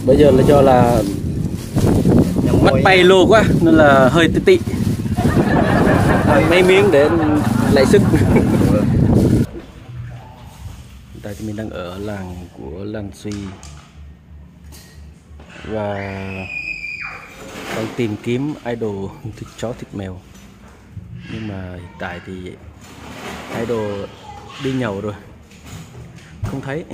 Bây giờ là do là mắt bay lô quá nên là hơi tị mấy miếng để lại sức. Tại thì mình đang ở làng của Lan Suy và đang tìm kiếm idol thịt chó thịt mèo, nhưng mà hiện tại thì idol đi nhậu rồi, không thấy.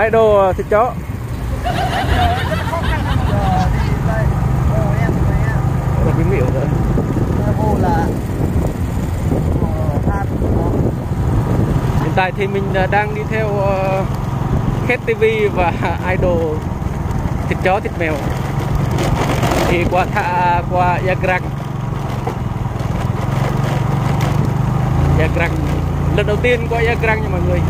Idol thịt chó. Hiện tại thì mình đang đi theo Khét TV và idol thịt chó thịt mèo thì qua Yagrang. Lần đầu tiên qua Yagrang nha mọi người.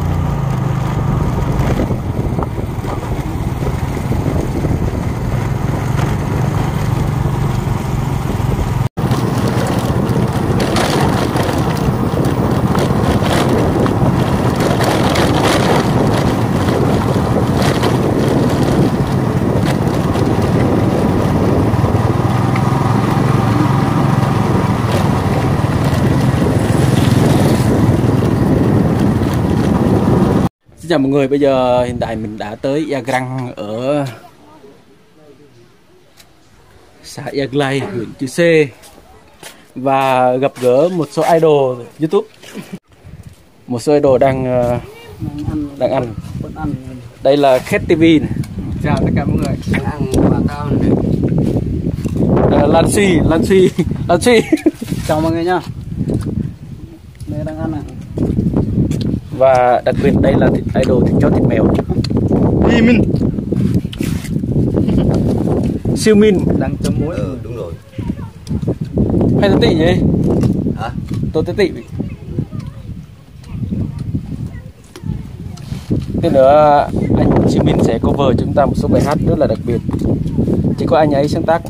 Xin chào mọi người, bây giờ hiện tại mình đã tới Yagrang ở xã Yaglay, huyện Chư Sê và gặp gỡ một số idol YouTube. Một số idol đang ăn. Đây là Khét TV này. Chào tất cả mọi người. Đang ăn quả tao này. Lan Suy. Chào mọi người nhá. Đây đang ăn này. Và đặc biệt đây là idol thịt chó thịt mèo. Min. Siêu Min Đang chấm muối. Đúng rồi. Hay tôi tị vậy? Hả? Tôi tị. Thế nữa anh Siêu Min sẽ cover chúng ta một số bài hát rất là đặc biệt, chỉ có anh ấy sáng tác.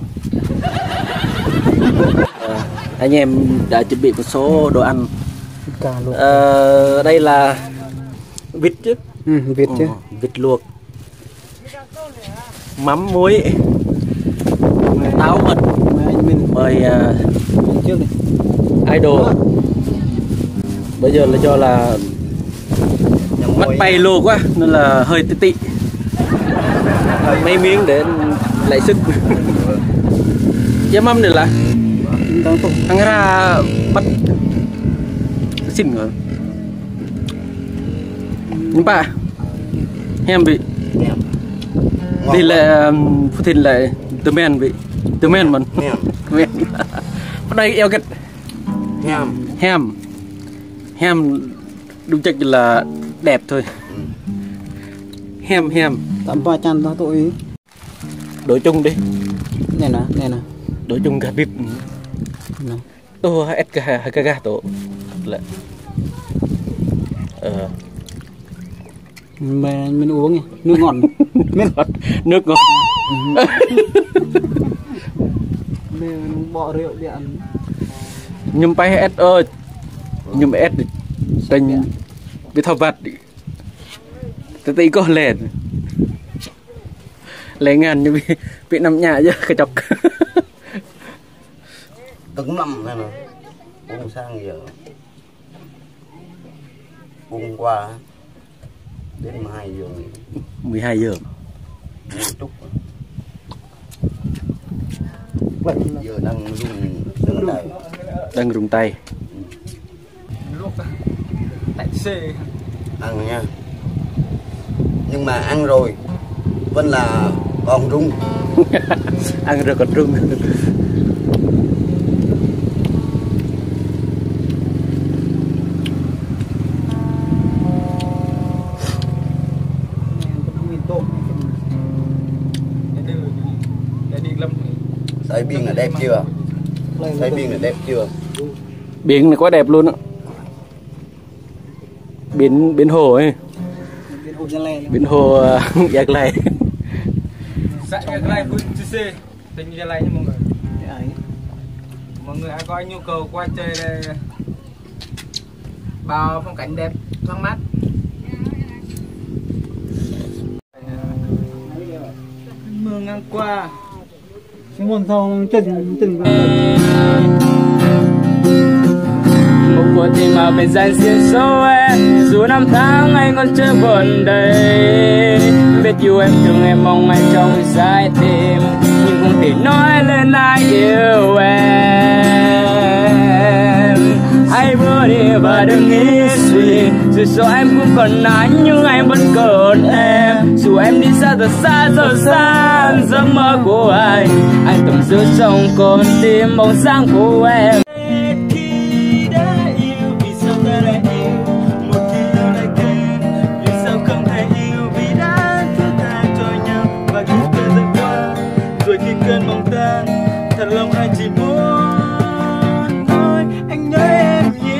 Anh em đã chuẩn bị một số đồ ăn. Đây là vịt chứ. Vịt chứ. Vịt luộc, mắm muối, táo mật. Mời trước đi. idol. Bây giờ là do là mắt bay lô quá nên là hơi tị mấy miếng để lại sức. Giá mâm này là thằng ra bắt xin rồi. Nhưng bà em bị đi là phụ thìn lại từ men bị từ men mình men ở đây eo cái hem đúng chắc là đẹp thôi. Hem tạm ba chăn tao tội đổi chung đi. Này nè đổi chung cả bịp. Ô hết cả gà tổ lại. Mình uống nhỉ, nước ngọt. Nước ngọt. Mình bỏ rượu đi ăn. Nhưng bay hết ơi. Nhưng mà hết tình bị thao vặt. Tí có lèn. Lấy ngàn như bị nằm nhà chứ cái chọc. Tứng năm này nè. Uống sang giờ. Uống qua đến 12 giờ. 12 giờ. Chút. Giờ đang rung tay. Đang rung tay. Tại xe. Ăn nha. Nhưng mà ăn rồi vẫn là còn rung. Ăn rồi còn rung. Sợi biên là đẹp chưa? Thấy biển là đẹp chưa? Biển này quá đẹp luôn á. Biển hồ ấy. Biển hồ Giặc Lầy. Xã Giặc Lầy Phường Chư Sê, tỉnh Gia Lai nha mọi người. Mọi người ai có nhu cầu qua chơi đây, bao phong cảnh đẹp, thoáng mát. Mưa ngang qua. Nguồn thông chân Một cuộc tình mà bên dài xuyên số em, dù năm tháng anh còn chưa buồn đầy. Biết yêu em thương em mong anh trong trái tim, nhưng không thể nói lên ai yêu em. Hãy bước đi và đừng nghĩ suy, dù số em cũng còn anh nhưng anh vẫn còn em. Dù em đi xa thật xa giấc mơ của anh tầm giữ trong con tim bóng dáng của em. Rồi khi cơn mong tan, thật lòng anh chỉ muốn nói anh nhớ em nhiều.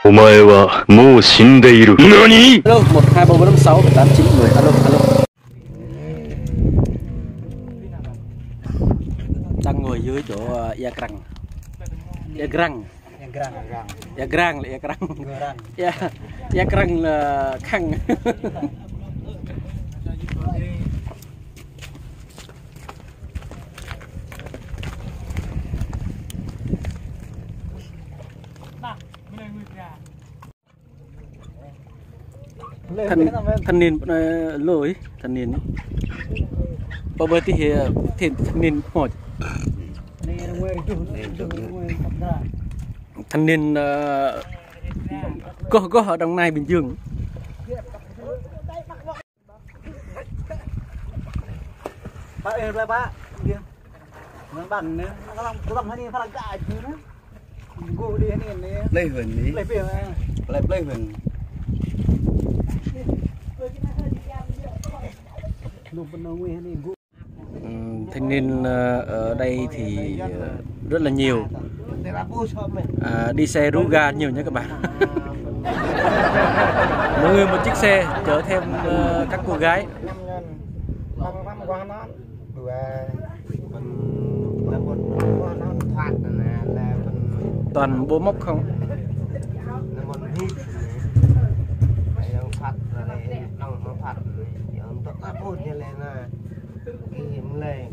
お前はもう死んでいる。何？ Alo 1 2 3 4 5 6 7 8 9 10. Alo. Đang ngồi dưới chỗ Yagrang. Yagrang là khăn. Thanh niên lỗi thanh niên bao bơi thì thanh niên hỏi thanh niên có ở Đồng Nai Bình Dương. Bạn ơi lại bạn kia. Nó bằng nữa, nó làm hay đi phát lại chứ nữa. Go đi này này. Lấy hình đi. Lấy biển này. Lấy hình. Thanh niên ở đây thì rất là nhiều, đi xe rú ga nhiều nha các bạn. Mỗi người một chiếc xe chở thêm các cô gái. Toàn bố móc không. Phạt nó phạt untuk apa dia lena kirim leh